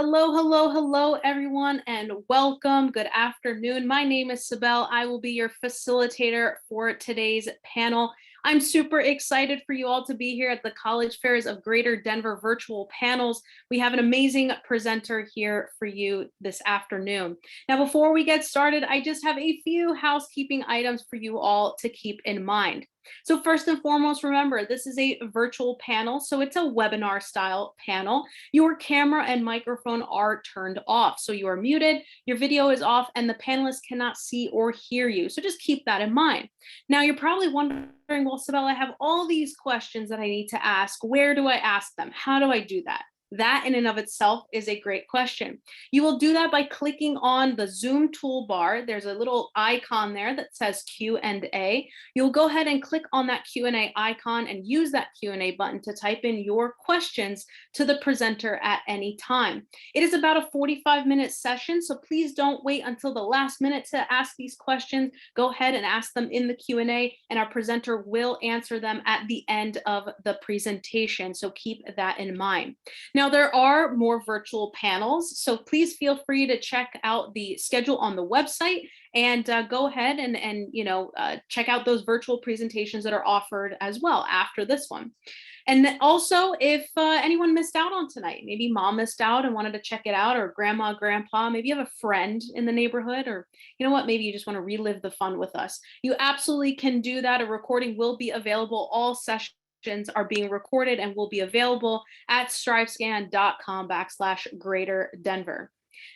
Hello, hello, hello, everyone, and welcome. Good afternoon. My name is Sibel. I will be your facilitator for today's panel. I'm super excited for you all to be here at the College Fairs of Greater Denver virtual panels. We have an amazing presenter here for you this afternoon. Now, before we get started, I just have a few housekeeping items for you all to keep in mind. So first and foremost, remember, this is a virtual panel, so it's a webinar style panel. Your camera and microphone are turned off, so you are muted, your video is off, and the panelists cannot see or hear you. So just keep that in mind. Now, you're probably wondering, well, Sibel, I have all these questions that I need to ask. Where do I ask them? How do I do that? That in and of itself is a great question. You will do that by clicking on the Zoom toolbar. There's a little icon there that says Q&A. You'll go ahead and click on that Q&A icon and use that Q&A button to type in your questions to the presenter at any time. It is about a 45-minute session, so please don't wait until the last minute to ask these questions. Go ahead and ask them in the Q&A, and our presenter will answer them at the end of the presentation, so keep that in mind. Now, there are more virtual panels, so please feel free to check out the schedule on the website and go ahead and check out those virtual presentations that are offered as well after this one. And also, if anyone missed out on tonight, maybe mom missed out and wanted to check it out, or grandma, grandpa, maybe you have a friend in the neighborhood, or you know what, maybe you just want to relive the fun with us. You absolutely can do that. A recording will be available. All sessions are being recorded and will be available at strivescan.com/Greater Denver.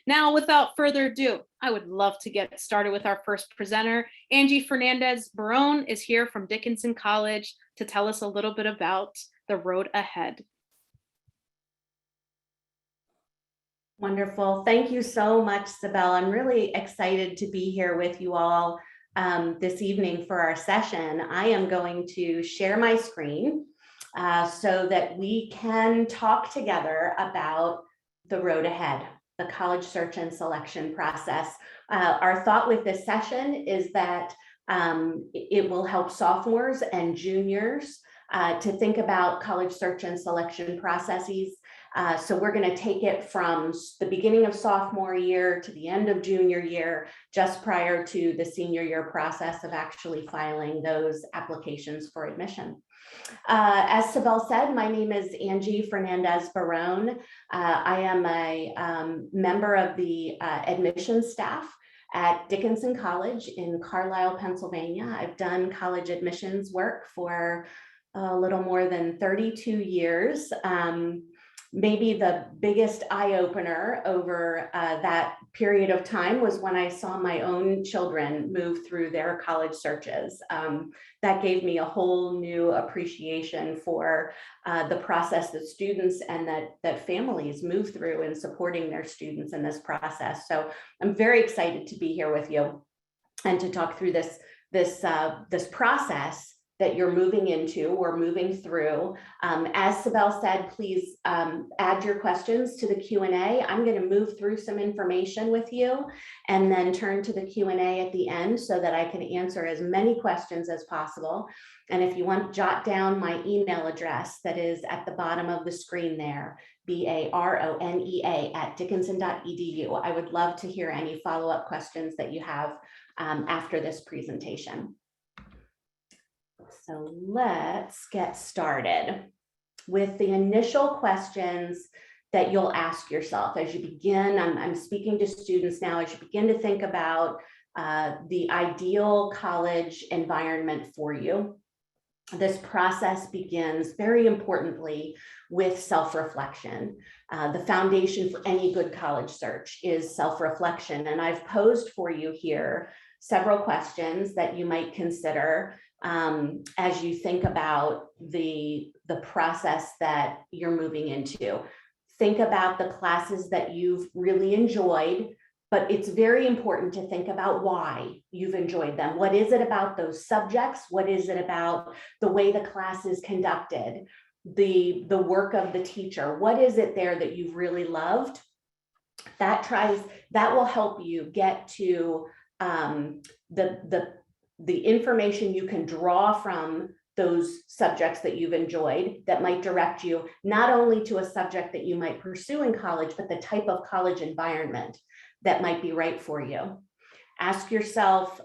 Now, without further ado, I would love to get started with our first presenter. Angie Fernandez-Barone is here from Dickinson College to tell us a little bit about the road ahead. Wonderful. Thank you so much, Sibel. I'm really excited to be here with you all this evening for our session. I am going to share my screen so that we can talk together about the road ahead, the college search and selection process. Our thought with this session is that it will help sophomores and juniors to think about college search and selection processes. So we're going to take it from the beginning of sophomore year to the end of junior year, just prior to the senior year process of actually filing those applications for admission. As Sibel said, my name is Angie Fernandez-Barone. I am a member of the admissions staff at Dickinson College in Carlisle, Pennsylvania. I've done college admissions work for a little more than 32 years. Maybe the biggest eye-opener over that period of time was when I saw my own children move through their college searches. That gave me a whole new appreciation for the process that students and that families move through in supporting their students in this process. So I'm very excited to be here with you and to talk through this process that you're moving into or moving through. As Sibel said, please add your questions to the Q&A. I'm going to move through some information with you and then turn to the Q&A at the end so that I can answer as many questions as possible. And if you want, jot down my email address that is at the bottom of the screen there, baronea@dickinson.edu. I would love to hear any follow-up questions that you have after this presentation. So let's get started with the initial questions that you'll ask yourself as you begin. I'm speaking to students now as you begin to think about the ideal college environment for you. This process begins very importantly with self-reflection. The foundation for any good college search is self-reflection. And I've posed for you here several questions that you might consider as you think about the process that you're moving into. Think about the classes that you've really enjoyed, but it's very important to think about why you've enjoyed them. What is it about those subjects? What is it about the way the class is conducted? The work of the teacher? What is it there that you've really loved? That will help you get to the information you can draw from those subjects that you've enjoyed that might direct you not only to a subject that you might pursue in college, but the type of college environment that might be right for you. Ask yourself,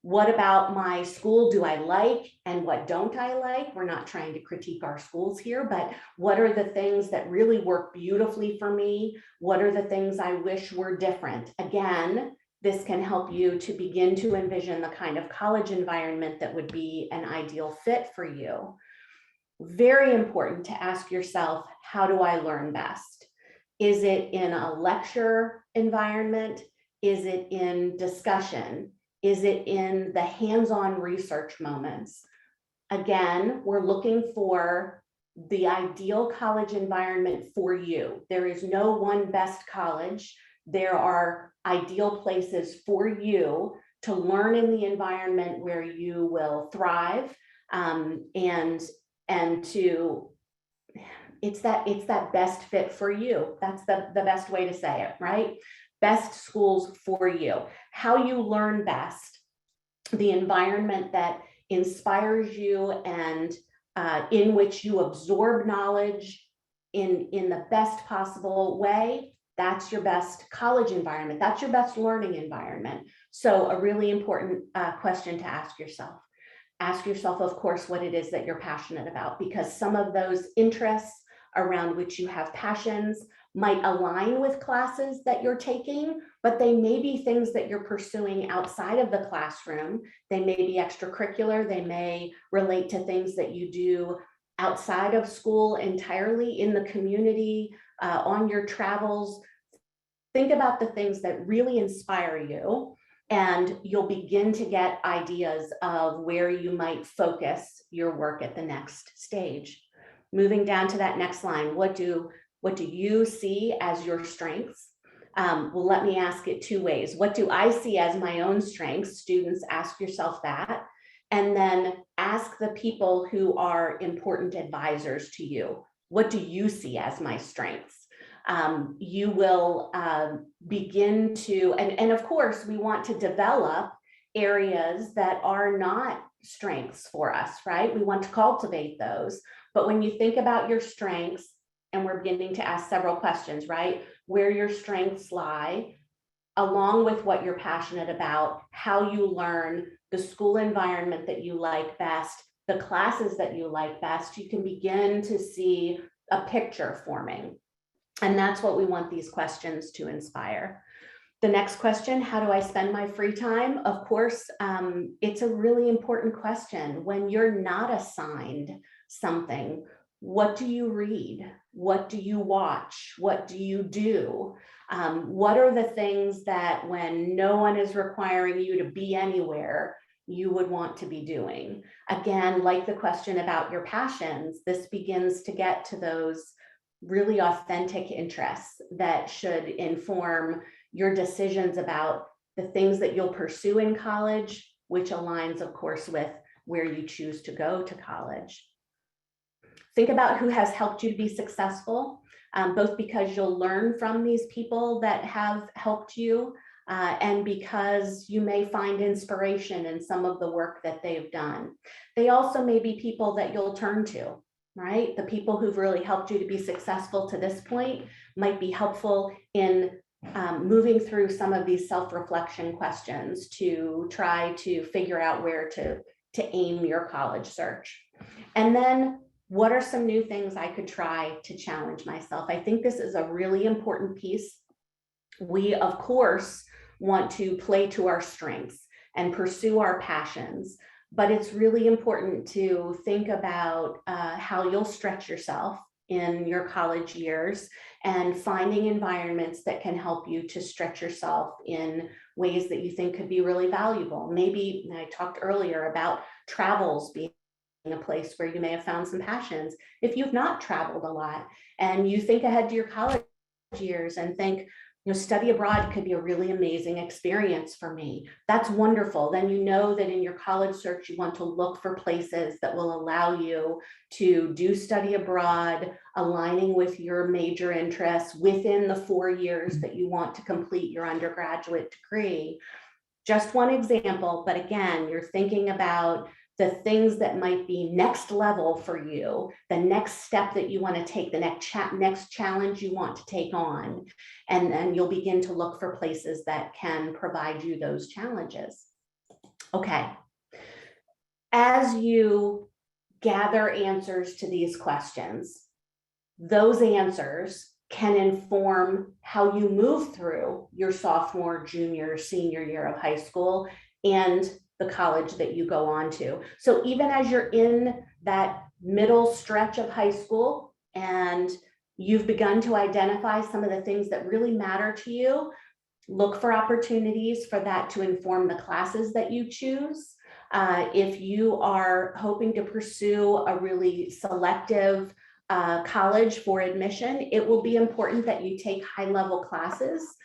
what about my school do I like and what don't I like? We're not trying to critique our schools here, but what are the things that really work beautifully for me? What are the things I wish were different? Again, this can help you to begin to envision the kind of college environment that would be an ideal fit for you. Very important to ask yourself, how do I learn best? Is it in a lecture environment? Is it in discussion? Is it in the hands-on research moments? Again, we're looking for the ideal college environment for you. There is no one best college. There are ideal places for you to learn in the environment where you will thrive, and to it's that best fit for you. That's the best way to say it, right? Best schools for you. How you learn best, the environment that inspires you and in which you absorb knowledge in the best possible way. That's your best college environment. That's your best learning environment. So a really important question to ask yourself. Ask yourself, of course, what it is that you're passionate about, because some of those interests around which you have passions might align with classes that you're taking, but they may be things that you're pursuing outside of the classroom. They may be extracurricular. They may relate to things that you do outside of school entirely, in the community, on your travels. Think about the things that really inspire you, and you'll begin to get ideas of where you might focus your work at the next stage. Moving down to that next line, what do you see as your strengths? Well, let me ask it two ways. What do I see as my own strengths? Students, ask yourself that. And then ask the people who are important advisors to you, what do you see as my strengths? You will begin to, and of course, we want to develop areas that are not strengths for us, right? We want to cultivate those. But when you think about your strengths, and we're beginning to ask several questions, right? Where your strengths lie, along with what you're passionate about, how you learn, the school environment that you like best, the classes that you like best, you can begin to see a picture forming. And that's what we want these questions to inspire. The next question, how do I spend my free time? Of course, it's a really important question. When you're not assigned something, what do you read? What do you watch? What do you do? What are the things that when no one is requiring you to be anywhere, you would want to be doing? Again, like the question about your passions, this begins to get to those really authentic interests that should inform your decisions about the things that you'll pursue in college, which aligns, of course, with where you choose to go to college. Think about who has helped you to be successful, both because you'll learn from these people that have helped you, and because you may find inspiration in some of the work that they've done. They also may be people that you'll turn to, right? The people who've really helped you to be successful to this point might be helpful in moving through some of these self-reflection questions to try to figure out where to aim your college search. And then, what are some new things I could try to challenge myself? I think this is a really important piece. We, of course, want to play to our strengths and pursue our passions, but it's really important to think about how you'll stretch yourself in your college years and finding environments that can help you to stretch yourself in ways that you think could be really valuable. Maybe I talked earlier about travels being a place where you may have found some passions. If you've not traveled a lot and you think ahead to your college years and think, study abroad could be a really amazing experience for me. That's wonderful. Then you know that in your college search, you want to look for places that will allow you to do study abroad, aligning with your major interests within the 4 years that you want to complete your undergraduate degree. Just one example, but again, you're thinking about the things that might be next level for you, the next step that you want to take, the next challenge you want to take on. And then you'll begin to look for places that can provide you those challenges. Okay. As you gather answers to these questions, those answers can inform how you move through your sophomore, junior, senior year of high school and the college that you go on to. So even as you're in that middle stretch of high school and you've begun to identify some of the things that really matter to you, look for opportunities for that to inform the classes that you choose. If you are hoping to pursue a really selective college for admission, it will be important that you take high-level classes.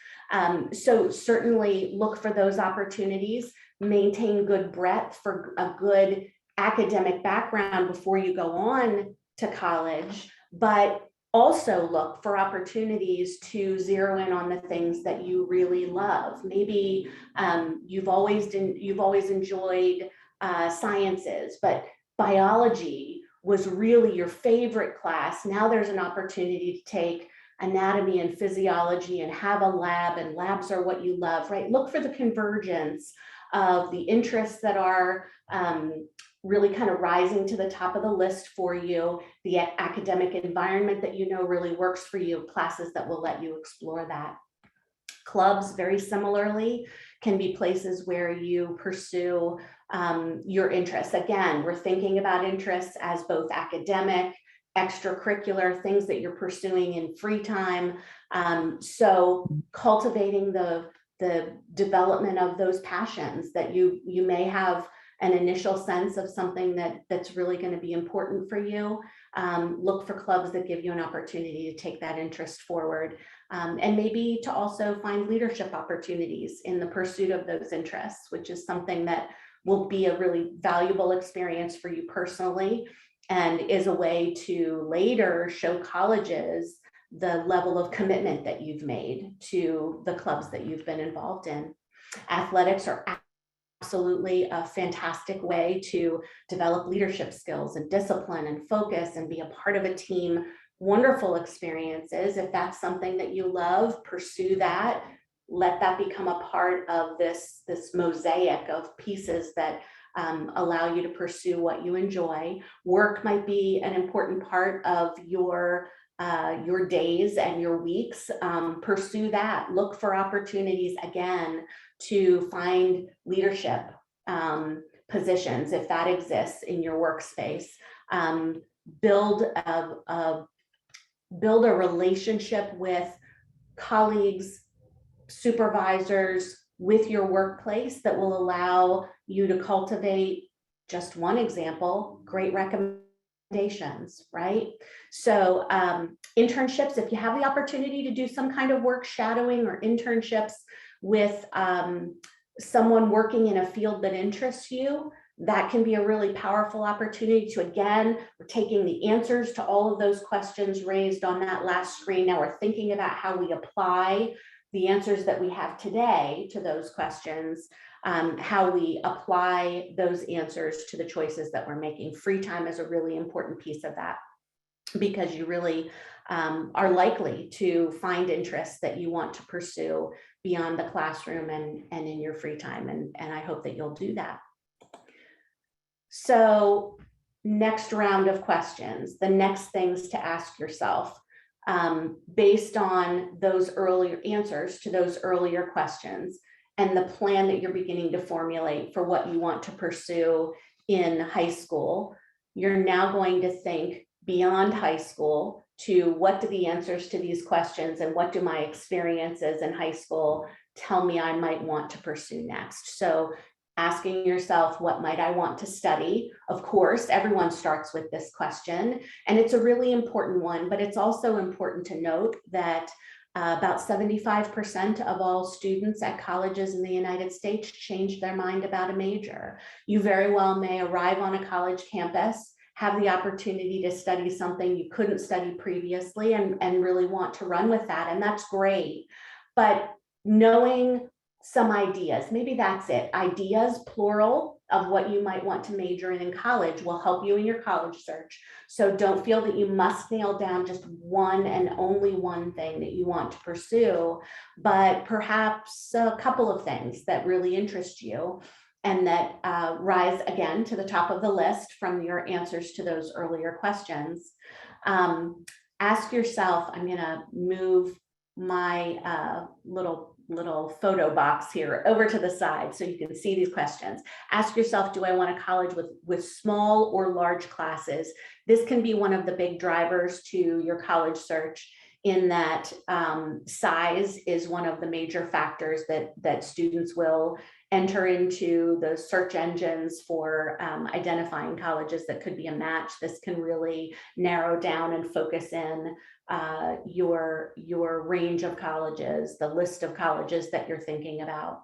So certainly look for those opportunities, maintain good breadth for a good academic background before you go on to college, but also look for opportunities to zero in on the things that you really love. Maybe you've always enjoyed sciences, but biology was really your favorite class. Now there's an opportunity to take anatomy and physiology and have a lab, and labs are what you love, right? Look for the convergence of the interests that are really kind of rising to the top of the list for you, the academic environment that you know really works for you, classes that will let you explore that. Clubs, very similarly, can be places where you pursue your interests. Again, we're thinking about interests as both academic, extracurricular, things that you're pursuing in free time. So cultivating the development of those passions that you may have an initial sense of something that's really going to be important for you. Look for clubs that give you an opportunity to take that interest forward, and maybe to also find leadership opportunities in the pursuit of those interests, which is something that will be a really valuable experience for you personally and is a way to later show colleges the level of commitment that you've made to the clubs that you've been involved in. Athletics are absolutely a fantastic way to develop leadership skills and discipline and focus and be a part of a team. Wonderful experiences. If that's something that you love, pursue that. Let that become a part of this mosaic of pieces that allow you to pursue what you enjoy. Work might be an important part of your days and your weeks. Pursue that. Look for opportunities again to find leadership positions if that exists in your workspace. Build a relationship with colleagues, supervisors, with your workplace that will allow you to cultivate, just one example, great recommendations, right? So internships, if you have the opportunity to do some kind of work shadowing or internships with someone working in a field that interests you, that can be a really powerful opportunity to, again, we're taking the answers to all of those questions raised on that last screen. Now we're thinking about how we apply the answers that we have today to those questions, how we apply those answers to the choices that we're making. Free time is a really important piece of that, because you really are likely to find interests that you want to pursue beyond the classroom and in your free time. And I hope that you'll do that. So next round of questions, the next things to ask yourself, based on those earlier answers to those earlier questions and the plan that you're beginning to formulate for what you want to pursue in high school, you're now going to think beyond high school to what do the answers to these questions and what do my experiences in high school tell me I might want to pursue next. So asking yourself, what might I want to study? Of course, everyone starts with this question, and it's a really important one, but it's also important to note that about 75% of all students at colleges in the United States change their mind about a major. You very well may arrive on a college campus, have the opportunity to study something you couldn't study previously and really want to run with that, and that's great. But knowing some ideas, maybe that's it, ideas, plural, of what you might want to major in college will help you in your college search. So don't feel that you must nail down just one and only one thing that you want to pursue, but perhaps a couple of things that really interest you and that rise again to the top of the list from your answers to those earlier questions. Ask yourself, I'm going to move my little photo box here over to the side so you can see these questions. Ask yourself, do I want a college with small or large classes? This can be one of the big drivers to your college search, in that size is one of the major factors that students will enter into the search engines for identifying colleges that could be a match. This can really narrow down and focus in your range of colleges, the list of colleges that you're thinking about.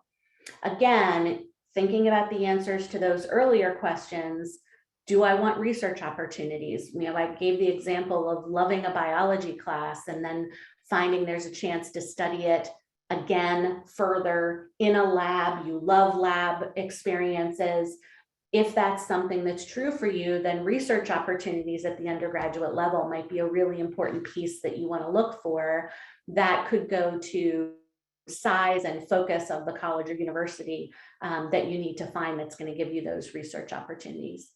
Again, thinking about the answers to those earlier questions. Do I want research opportunities? I gave the example of loving a biology class and then finding there's a chance to study it again further in a lab. You love lab experiences. If that's something that's true for you, then research opportunities at the undergraduate level might be a really important piece that you want to look for. That could go to size and focus of the college or university that you need to find that's going to give you those research opportunities.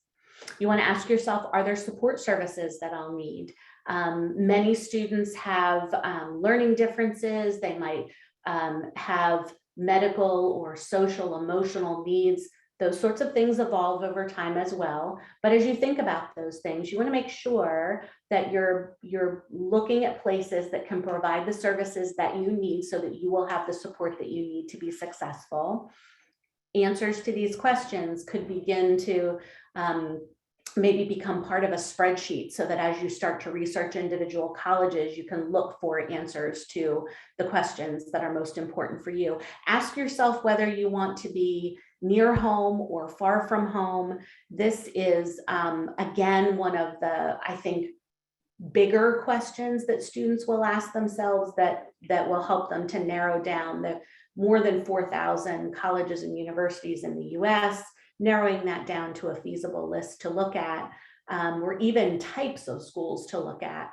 You want to ask yourself, are there support services that I'll need? Many students have learning differences. They might have medical or social, emotional needs. Those sorts of things evolve over time as well. But as you think about those things, you want to make sure that you're looking at places that can provide the services that you need so that you will have the support that you need to be successful. Answers to these questions could begin to maybe become part of a spreadsheet, so that as you start to research individual colleges, you can look for answers to the questions that are most important for you. Ask yourself whether you want to be near home or far from home. This is, again, one of the, I think, bigger questions that students will ask themselves that will help them to narrow down the more than 4,000 colleges and universities in the US, narrowing that down to a feasible list to look at, or even types of schools to look at.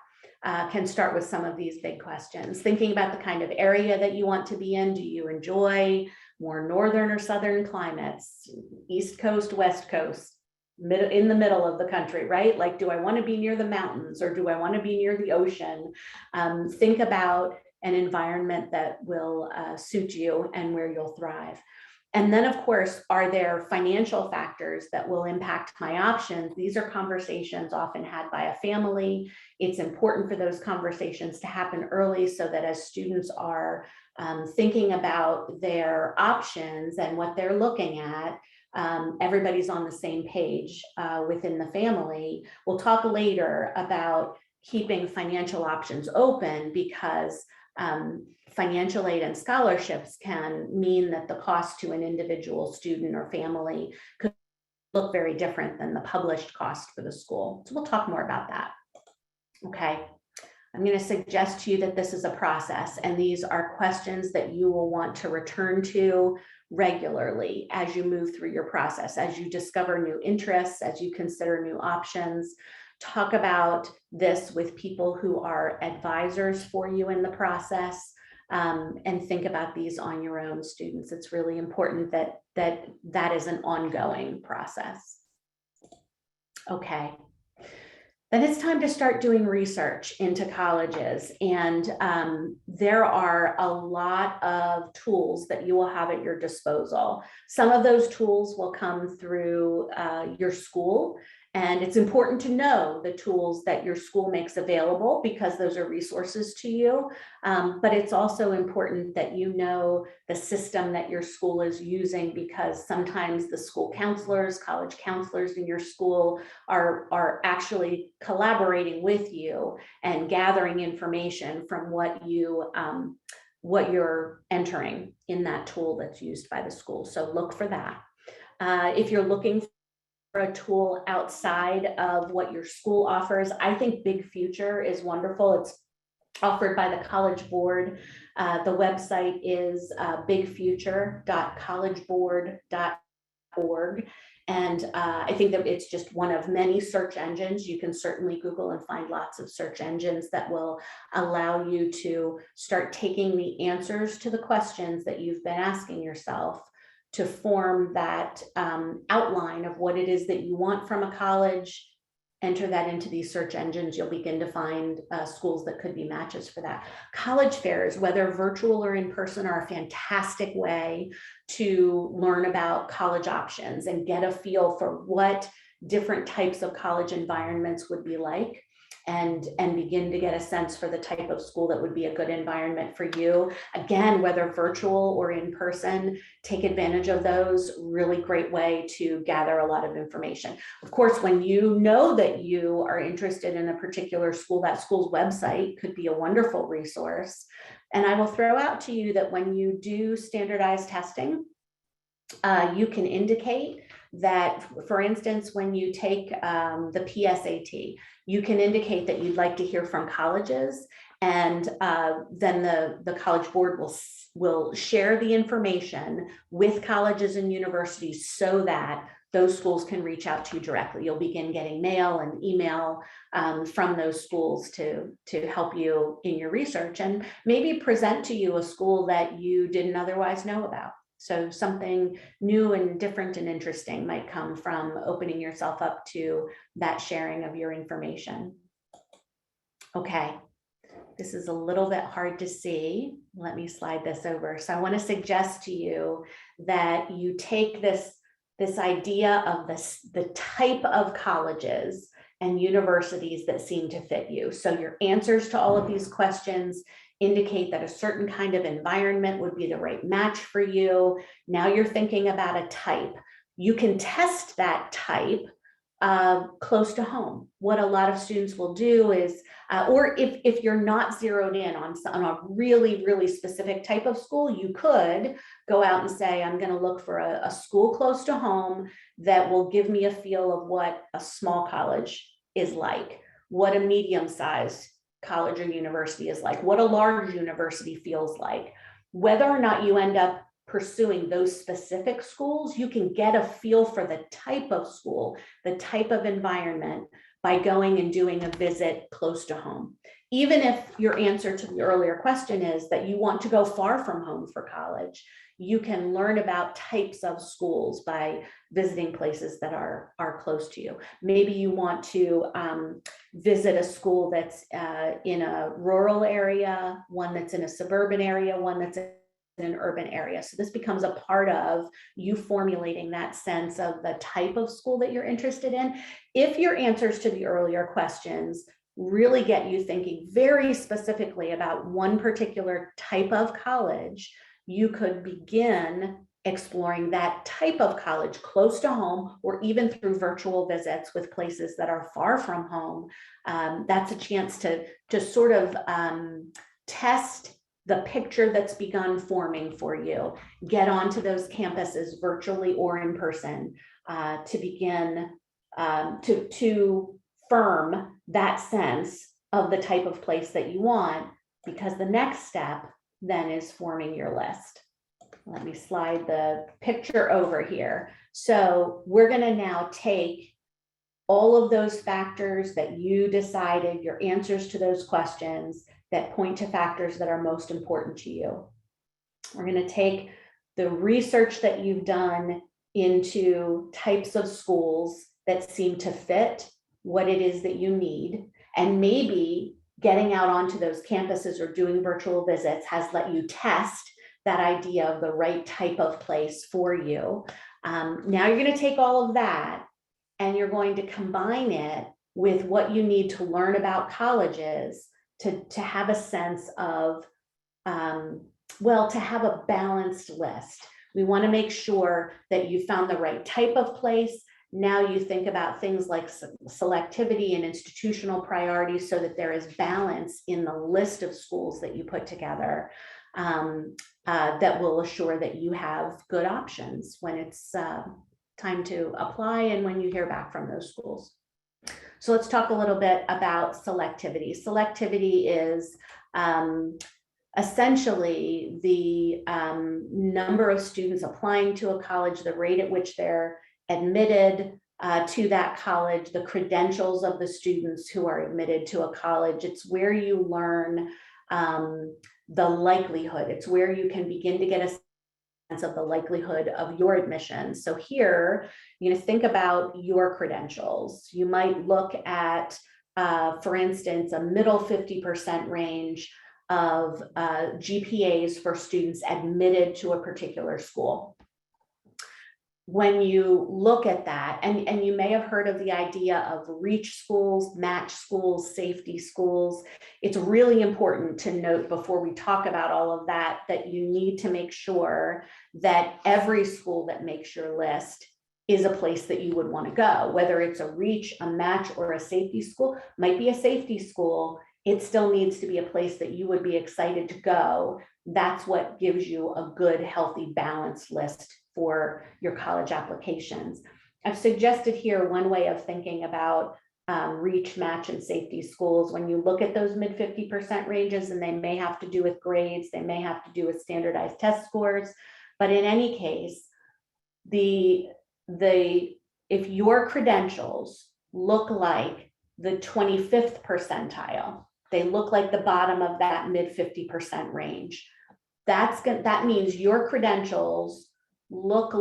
Can start with some of these big questions. Thinking about the kind of area that you want to be in. Do you enjoy more northern or southern climates, East Coast, West Coast, in the middle of the country, right? Like, do I want to be near the mountains or do I want to be near the ocean? Think about an environment that will suit you and where you'll thrive. And then, of course, are there financial factors that will impact my options? These are conversations often had by a family. It's important for those conversations to happen early so that as students are thinking about their options and what they're looking at, everybody's on the same page within the family. We'll talk later about keeping financial options open, because financial aid and scholarships can mean that the cost to an individual student or family could look very different than the published cost for the school. So we'll talk more about that. Okay. I'm going to suggest to you that this is a process, and these are questions that you will want to return to regularly as you move through your process, as you discover new interests, as you consider new options. Talk about this with people who are advisors for you in the process, and think about these on your own, students. It's really important that is an ongoing process. Okay. Then it's time to start doing research into colleges. And there are a lot of tools that you will have at your disposal. Some of those tools will come through your school. And it's important to know the tools that your school makes available, because those are resources to you. But it's also important that you know the system that your school is using, because sometimes the school counselors, college counselors in your school are actually collaborating with you and gathering information from what you're entering in that tool that's used by the school. So look for that. If you're looking for a tool outside of what your school offers, I think Big Future is wonderful. It's offered by the College Board. The website is bigfuture.collegeboard.org. And I think that it's just one of many search engines. You can certainly Google and find lots of search engines that will allow you to start taking the answers to the questions that you've been asking yourself to form that outline of what it is that you want from a college. Enter that into these search engines, you'll begin to find schools that could be matches for that. College fairs, whether virtual or in person, are a fantastic way to learn about college options and get a feel for what different types of college environments would be like, and begin to get a sense for the type of school that would be a good environment for you. Again, whether virtual or in person, take advantage of those. Really great way to gather a lot of information. Of course, when you know that you are interested in a particular school, that school's website could be a wonderful resource. And I will throw out to you that when you do standardized testing, you can indicate that, for instance, when you take the PSAT, you can indicate that you'd like to hear from colleges, and then the College Board will share the information with colleges and universities so that those schools can reach out to you directly. You'll begin getting mail and email from those schools to help you in your research, and maybe present to you a school that you didn't otherwise know about. So something new and different and interesting might come from opening yourself up to that sharing of your information. Okay, this is a little bit hard to see. Let me slide this over. So I want to suggest to you that you take this idea of the type of colleges and universities that seem to fit you. So your answers to all of these questions indicate that a certain kind of environment would be the right match for you. Now you're thinking about a type. You can test that type close to home. What a lot of students will do is, or if you're not zeroed in on a really, really specific type of school, you could go out and say, I'm going to look for a school close to home that will give me a feel of what a small college is like, what a medium-sized college or university is like, what a large university feels like. Whether or not you end up pursuing those specific schools, you can get a feel for the type of school, the type of environment, by going and doing a visit close to home. Even if your answer to the earlier question is that you want to go far from home for college, you can learn about types of schools by visiting places that are close to you. Maybe you want to visit a school that's in a rural area, one that's in a suburban area, one that's in an urban area. So this becomes a part of you formulating that sense of the type of school that you're interested in. If your answers to the earlier questions really get you thinking very specifically about one particular type of college, you could begin exploring that type of college close to home, or even through virtual visits with places that are far from home. That's a chance to sort of test the picture that's begun forming for you. Get onto those campuses virtually or in person to begin to firm that sense of the type of place that you want, because the next step then is forming your list. Let me slide the picture over here. So we're going to now take all of those factors that you decided, your answers to those questions that point to factors that are most important to you. We're going to take the research that you've done into types of schools that seem to fit what it is that you need, and maybe getting out onto those campuses or doing virtual visits has let you test that idea of the right type of place for you. Now you're going to take all of that and you're going to combine it with what you need to learn about colleges to have a sense of, to have a balanced list. We want to make sure that you found the right type of place. Now you think about things like selectivity and institutional priorities so that there is balance in the list of schools that you put together, that will assure that you have good options when it's time to apply and when you hear back from those schools. So let's talk a little bit about selectivity. Selectivity is essentially the number of students applying to a college, the rate at which they're admitted to that college, the credentials of the students who are admitted to a college. It's where you learn the likelihood. It's where you can begin to get a sense of the likelihood of your admission. So here, think about your credentials. You might look at, for instance, a middle 50% range of GPAs for students admitted to a particular school. When you look at that, and you may have heard of the idea of reach schools, match schools, safety schools, it's really important to note before we talk about all of that, that you need to make sure that every school that makes your list is a place that you would want to go, whether it's a reach, a match, or a safety school. Might be a safety school, it still needs to be a place that you would be excited to go. That's what gives you a good, healthy, balanced list for your college applications. I've suggested here one way of thinking about reach, match, and safety schools. When you look at those mid 50% ranges, and they may have to do with grades, they may have to do with standardized test scores, but in any case, if your credentials look like the 25th percentile, they look like the bottom of that mid 50% range. That means your credentials look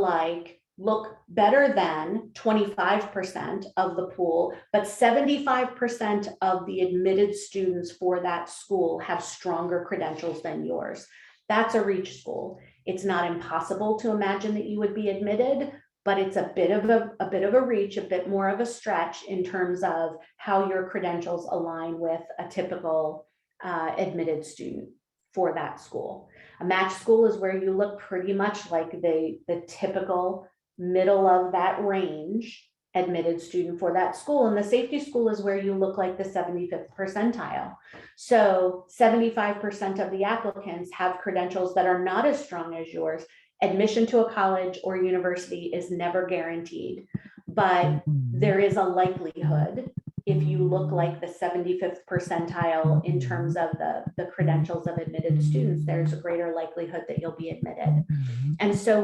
better than 25% of the pool, but 75% of the admitted students for that school have stronger credentials than yours. That's a reach school. It's not impossible to imagine that you would be admitted, but it's a bit of a reach, a bit more of a stretch in terms of how your credentials align with a typical admitted student for that school. A match school is where you look pretty much like the typical middle of that range admitted student for that school. And the safety school is where you look like the 75th percentile. So 75% of the applicants have credentials that are not as strong as yours. Admission to a college or university is never guaranteed, but there is a likelihood, if you look like the 75th percentile in terms of the credentials of admitted students, there's a greater likelihood that you'll be admitted. And so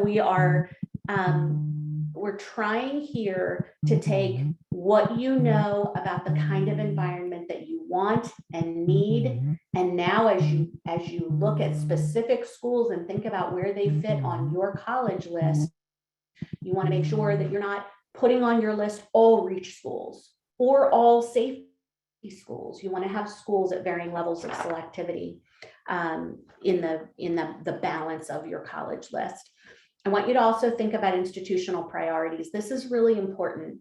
we're trying here to take what you know about the kind of environment that you want and need, and now as you look at specific schools and think about where they fit on your college list, you want to make sure that you're not putting on your list all reach schools or all safety schools. You want to have schools at varying levels of selectivity in the balance of your college list. I want you to also think about institutional priorities. This is really important.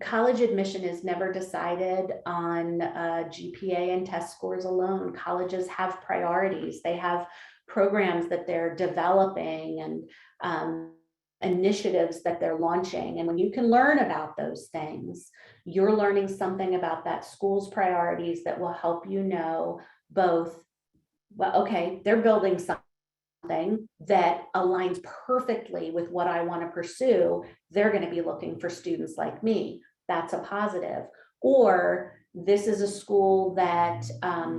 College admission is never decided on GPA and test scores alone. Colleges have priorities. They have programs that they're developing and initiatives that they're launching. And when you can learn about those things, you're learning something about that school's priorities that will help you know both, well, okay, they're building something that aligns perfectly with what I want to pursue. They're going to be looking for students like me. That's a positive. Or this is a school that,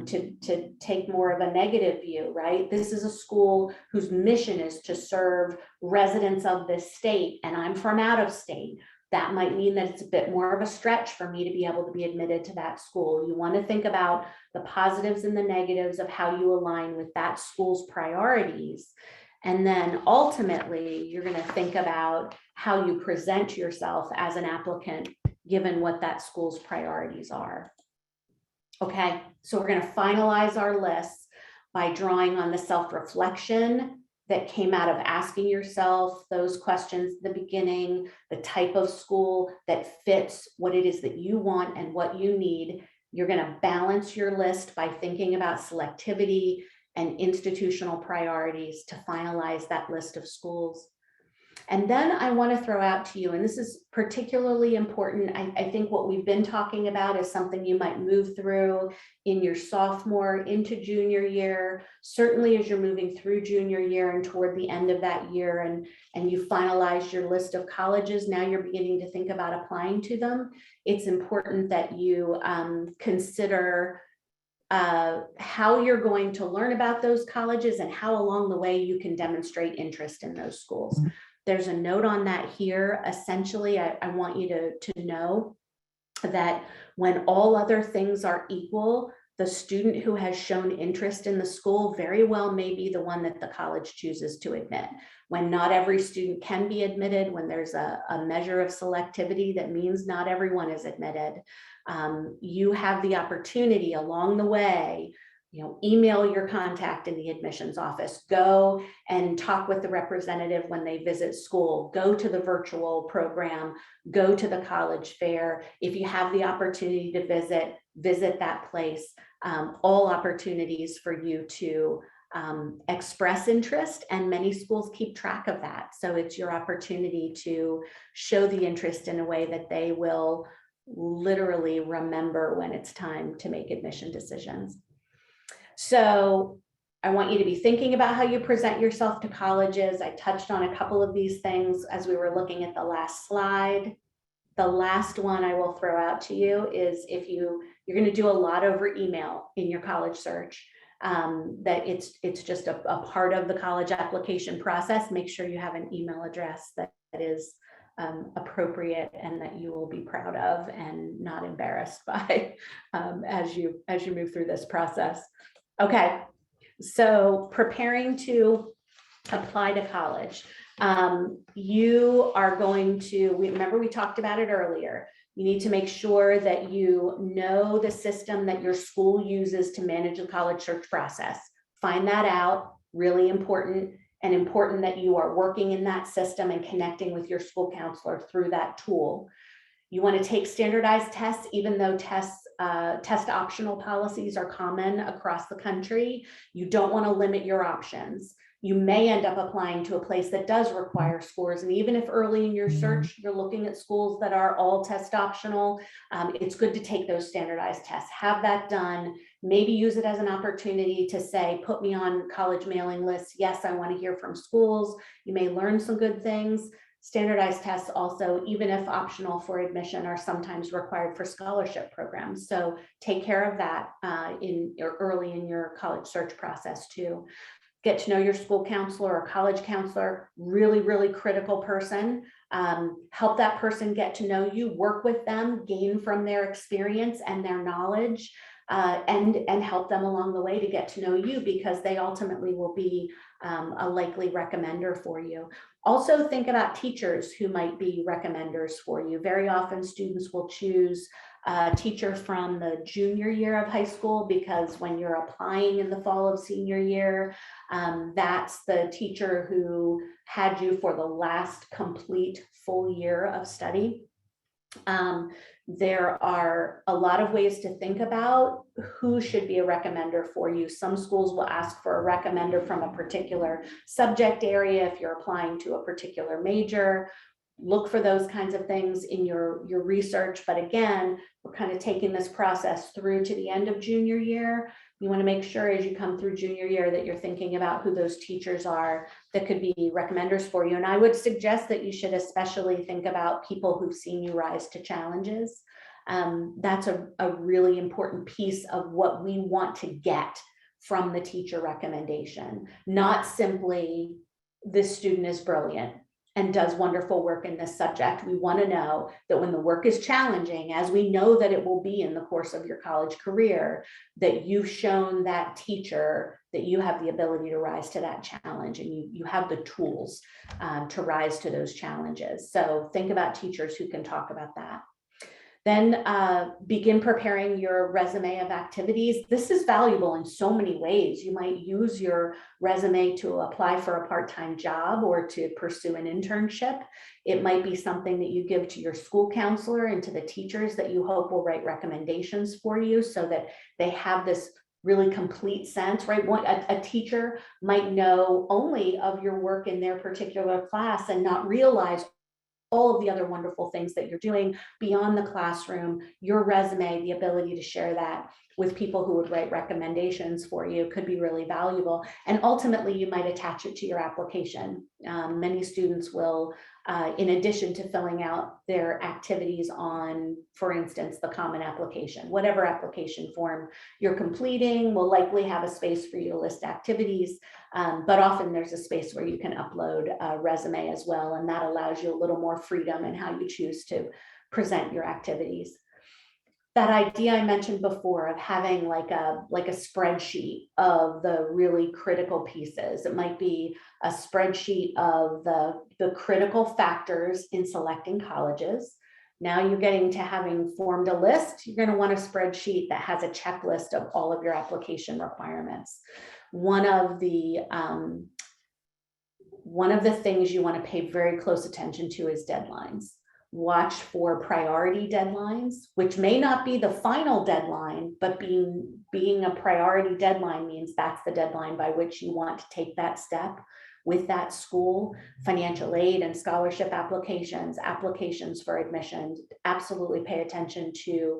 to take more of a negative view, right? This is a school whose mission is to serve residents of this state, and I'm from out of state. That might mean that it's a bit more of a stretch for me to be able to be admitted to that school. You want to think about the positives and the negatives of how you align with that school's priorities. And then ultimately, you're going to think about how you present yourself as an applicant, given what that school's priorities are. Okay, so we're going to finalize our lists by drawing on the self-reflection that came out of asking yourself those questions at the beginning, the type of school that fits what it is that you want and what you need. You're going to balance your list by thinking about selectivity and institutional priorities to finalize that list of schools. And then I want to throw out to you, and this is particularly important, I think what we've been talking about is something you might move through in your sophomore into junior year, certainly as you're moving through junior year and toward the end of that year, and you finalize your list of colleges, now you're beginning to think about applying to them. It's important that you consider how you're going to learn about those colleges and how along the way you can demonstrate interest in those schools. There's a note on that here. Essentially, I want you to know that when all other things are equal, the student who has shown interest in the school very well may be the one that the college chooses to admit. When not every student can be admitted, when there's a measure of selectivity that means not everyone is admitted, you have the opportunity along the way, email your contact in the admissions office, go and talk with the representative when they visit school, go to the virtual program, go to the college fair. If you have the opportunity to visit that place. All opportunities for you to express interest, and many schools keep track of that. So it's your opportunity to show the interest in a way that they will literally remember when it's time to make admission decisions. So I want you to be thinking about how you present yourself to colleges. I touched on a couple of these things as we were looking at the last slide. The last one I will throw out to you is if you're going to do a lot over email in your college search, that it's just a part of the college application process. Make sure you have an email address that is appropriate and that you will be proud of and not embarrassed by as you move through this process. Okay, so preparing to apply to college. You are going to, remember we talked about it earlier. You need to make sure that you know the system that your school uses to manage the college search process. Find that out, really important, and important that you are working in that system and connecting with your school counselor through that tool. You want to take standardized tests, even though test optional policies are common across the country. You don't want to limit your options. You may end up applying to a place that does require scores. And even if early in your search, you're looking at schools that are all test optional, it's good to take those standardized tests, have that done, maybe use it as an opportunity to say, put me on college mailing lists. Yes, I want to hear from schools. You may learn some good things. Standardized tests also, even if optional for admission, are sometimes required for scholarship programs. So take care of that early in your college search process too. Get to know your school counselor or college counselor, really, really critical person. Help that person get to know you, work with them, gain from their experience and their knowledge, and help them along the way to get to know you, because they ultimately will be a likely recommender for you. Also think about teachers who might be recommenders for you. Very often students will choose a teacher from the junior year of high school, because when you're applying in the fall of senior year, that's the teacher who had you for the last complete full year of study. There are a lot of ways to think about who should be a recommender for you. Some schools will ask for a recommender from a particular subject area if you're applying to a particular major. Look for those kinds of things in your research. But again, we're kind of taking this process through to the end of junior year. You want to make sure as you come through junior year that you're thinking about who those teachers are that could be recommenders for you. And I would suggest that you should especially think about people who've seen you rise to challenges. That's a really important piece of what we want to get from the teacher recommendation, not simply this student is brilliant and does wonderful work in this subject. We want to know that when the work is challenging, as we know that it will be in the course of your college career, that you've shown that teacher that you have the ability to rise to that challenge, and you have the tools to rise to those challenges. So think about teachers who can talk about that. Then begin preparing your resume of activities. This is valuable in so many ways. You might use your resume to apply for a part-time job or to pursue an internship. It might be something that you give to your school counselor and to the teachers that you hope will write recommendations for you, so that they have this really complete sense, right? A teacher might know only of your work in their particular class and not realize all of the other wonderful things that you're doing beyond the classroom. Your resume, the ability to share that with people who would write recommendations for you, could be really valuable. And ultimately, you might attach it to your application Many students will, in addition to filling out their activities on, for instance, the common application, whatever application form you're completing will likely have a space for you to list activities, but often there's a space where you can upload a resume as well, and that allows you a little more freedom in how you choose to present your activities. That idea I mentioned before of having like a spreadsheet of the really critical pieces. It might be a spreadsheet of the critical factors in selecting colleges. Now you're getting to having formed a list. You're going to want a spreadsheet that has a checklist of all of your application requirements. One of the things you want to pay very close attention to is deadlines. Watch for priority deadlines, which may not be the final deadline, but being a priority deadline means that's the deadline by which you want to take that step with that school. Financial aid and scholarship applications, applications for admission, absolutely pay attention to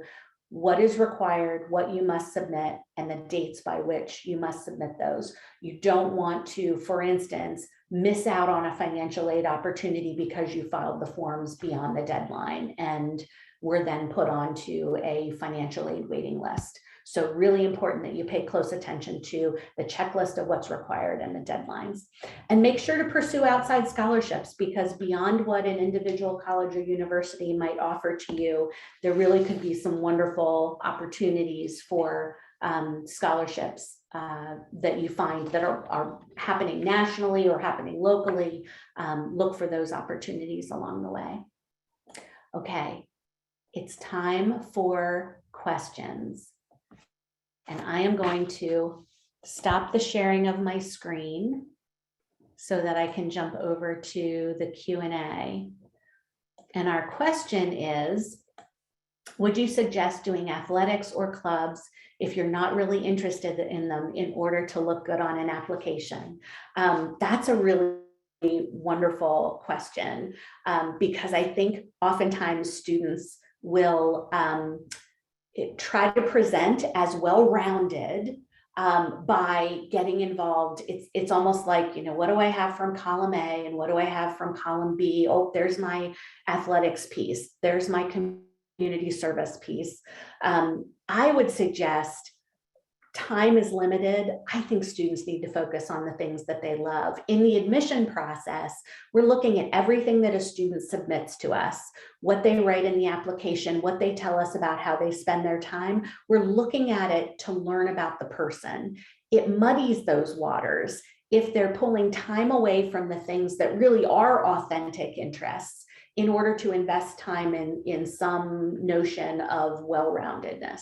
what is required, what you must submit, and the dates by which you must submit those. You don't want to, for instance, miss out on a financial aid opportunity because you filed the forms beyond the deadline and were then put onto a financial aid waiting list. So really important that you pay close attention to the checklist of what's required and the deadlines. And make sure to pursue outside scholarships, because beyond what an individual college or university might offer to you, there really could be some wonderful opportunities for scholarships that you find that are happening nationally or happening locally. Look for those opportunities along the way. Okay, it's time for questions. And I am going to stop the sharing of my screen so that I can jump over to the Q&A. And our question is, would you suggest doing athletics or clubs if you're not really interested in them in order to look good on an application? That's a really wonderful question, because I think oftentimes students will try to present as well-rounded by getting involved. It's almost like, what do I have from column A and what do I have from column B? Oh, there's my athletics piece. There's my community service piece. I would suggest time is limited. I think students need to focus on the things that they love. In the admission process, we're looking at everything that a student submits to us, what they write in the application, what they tell us about how they spend their time. We're looking at it to learn about the person. It muddies those waters if they're pulling time away from the things that really are authentic interests in order to invest time in some notion of well-roundedness.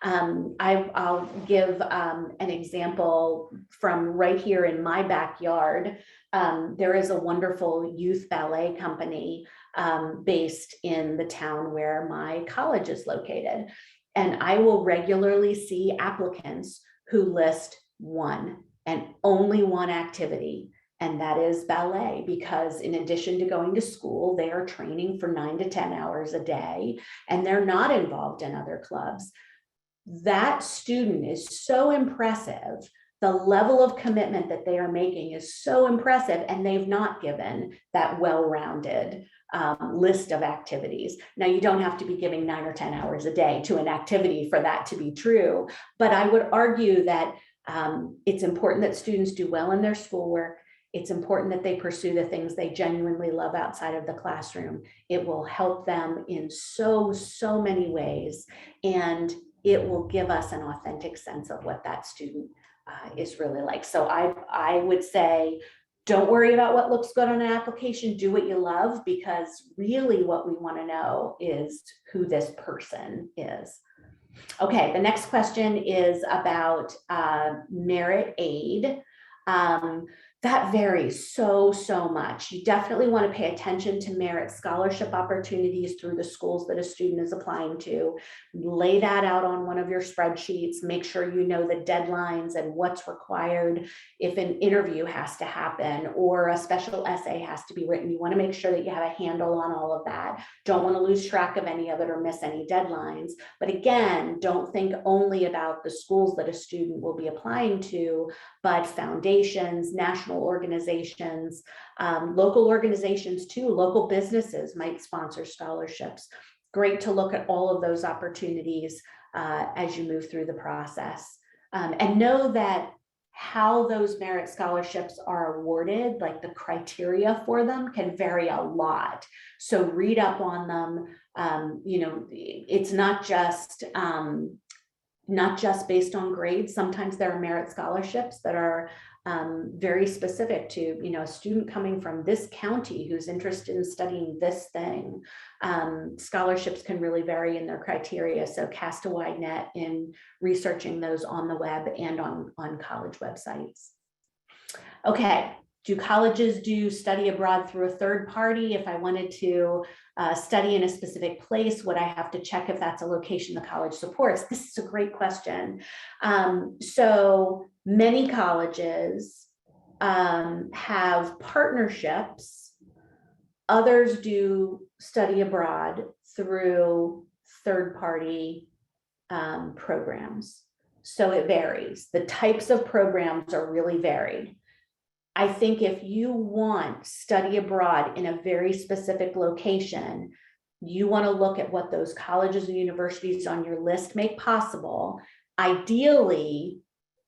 I'll give an example from right here in my backyard. There is a wonderful youth ballet company based in the town where my college is located. And I will regularly see applicants who list one and only one activity, and that is ballet, because in addition to going to school, they are training for 9 to 10 hours a day, and they're not involved in other clubs. That student is so impressive. The level of commitment that they are making is so impressive, and they've not given that well-rounded list of activities. Now, you don't have to be giving 9 or 10 hours a day to an activity for that to be true, but I would argue that it's important that students do well in their schoolwork. It's important that they pursue the things they genuinely love outside of the classroom. It will help them in so many ways, and it will give us an authentic sense of what that student is really like. So I would say, don't worry about what looks good on an application. Do what you love, because really what we want to know is who this person is. Okay, the next question is about merit aid. That varies so much. You definitely want to pay attention to merit scholarship opportunities through the schools that a student is applying to. Lay that out on one of your spreadsheets. Make sure you know the deadlines and what's required if an interview has to happen or a special essay has to be written. You want to make sure that you have a handle on all of that. Don't want to lose track of any of it or miss any deadlines. But again, don't think only about the schools that a student will be applying to, but foundations, national national organizations, local organizations too, local businesses might sponsor scholarships. Great to look at all of those opportunities as you move through the process. And know that how those merit scholarships are awarded, like the criteria for them, can vary a lot. So read up on them. You know, it's not just based on grades. Sometimes there are merit scholarships that are very specific to, you know, a student coming from this county who's interested in studying this thing. Scholarships can really vary in their criteria. So cast a wide net in researching those on the web and on college websites. Okay. Do colleges do study abroad through a third party? If I wanted to study in a specific place, would I have to check if that's a location the college supports? This is a great question. So many colleges have partnerships. Others do study abroad through third party programs. So it varies. The types of programs are really varied. I think if you want study abroad in a very specific location, you want to look at what those colleges and universities on your list make possible, ideally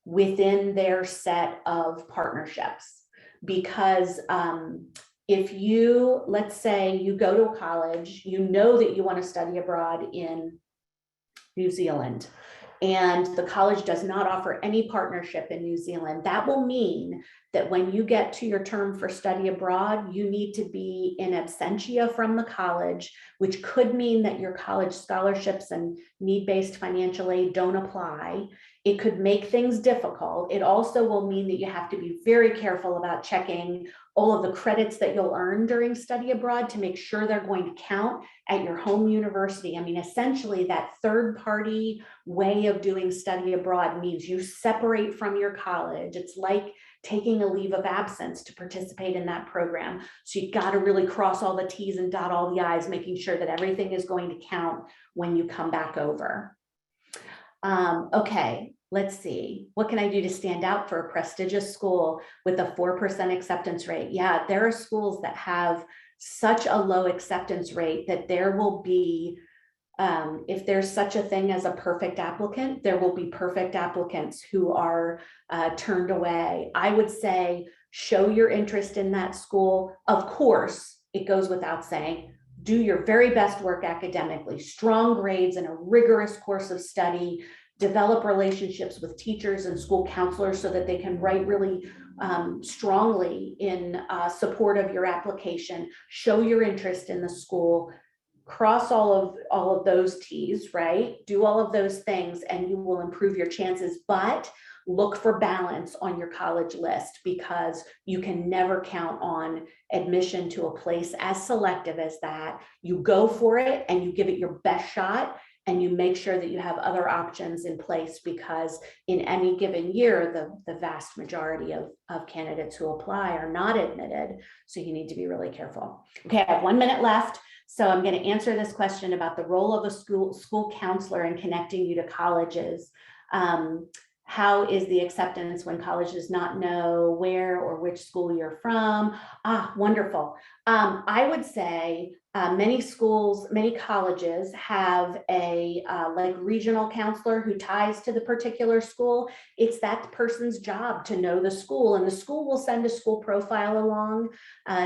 within their set of partnerships. Because if you, let's say you go to a college, you know that you want to study abroad in New Zealand, and the college does not offer any partnership in New Zealand, that will mean that when you get to your term for study abroad, you need to be in absentia from the college, which could mean that your college scholarships and need-based financial aid don't apply. It could make things difficult. It also will mean that you have to be very careful about checking all of the credits that you'll earn during study abroad to make sure they're going to count at your home university. I mean, essentially that third party way of doing study abroad means you separate from your college. It's like taking a leave of absence to participate in that program. So you got to really cross all the T's and dot all the I's, making sure that everything is going to count when you come back over. Okay, let's see. What can I do to stand out for a prestigious school with a 4% acceptance rate? Yeah, there are schools that have such a low acceptance rate that there will be, if there's such a thing as a perfect applicant, there will be perfect applicants who are turned away. I would say show your interest in that school. Of course, it goes without saying, do your very best work academically, strong grades and a rigorous course of study, develop relationships with teachers and school counselors so that they can write really strongly in support of your application, show your interest in the school, cross all of those T's, right? Do all of those things and you will improve your chances, but look for balance on your college list, because you can never count on admission to a place as selective as that. You go for it and you give it your best shot, and you make sure that you have other options in place, because in any given year, the vast majority of candidates who apply are not admitted. So you need to be really careful. Okay, I have 1 minute left. So I'm going to answer this question about the role of a school counselor in connecting you to colleges. How is the acceptance when college does not know where or which school you're from? Wonderful. I would say many schools, many colleges have a like regional counselor who ties to the particular school. It's that person's job to know the school, and the school will send a school profile along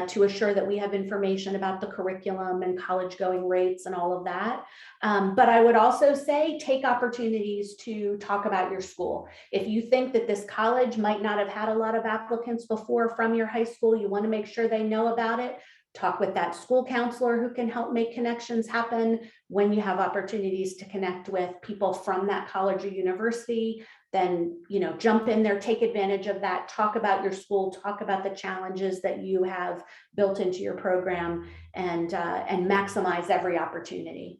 to assure that we have information about the curriculum and college going rates and all of that. But I would also say take opportunities to talk about your school. If you think that this college might not have had a lot of applicants before from your high school, you want to make sure they know about it. Talk with that school counselor who can help make connections happen. When you have opportunities to connect with people from that college or university, then, you know, jump in there, take advantage of that, talk about your school, talk about the challenges that you have built into your program, and maximize every opportunity.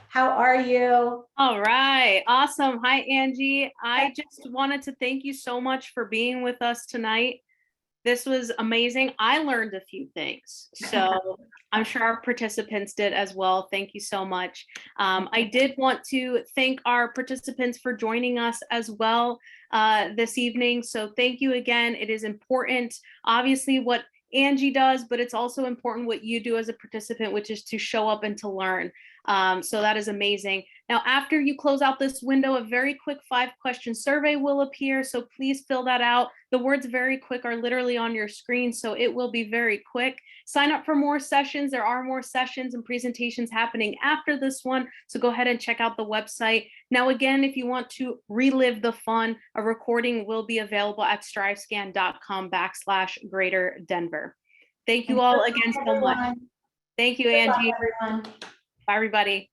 How are you? All right, awesome. Hi, Angie. I just wanted to thank you so much for being with us tonight. This was amazing. I learned a few things, so I'm sure our participants did as well. Thank you so much. I did want to thank our participants for joining us as well this evening. So thank you again. It is important, obviously, what Angie does, but it's also important what you do as a participant, which is to show up and to learn. So that is amazing. Now, after you close out this window, a very quick 5-question survey will appear. So please fill that out. The words "very quick" are literally on your screen, so it will be very quick. Sign up for more sessions. There are more sessions and presentations happening after this one. So go ahead and check out the website. Now, again, if you want to relive the fun, a recording will be available at strivescan.com/Greater Denver. Thank you all again so much. Thank you, Angie. Everyone. Bye, everybody.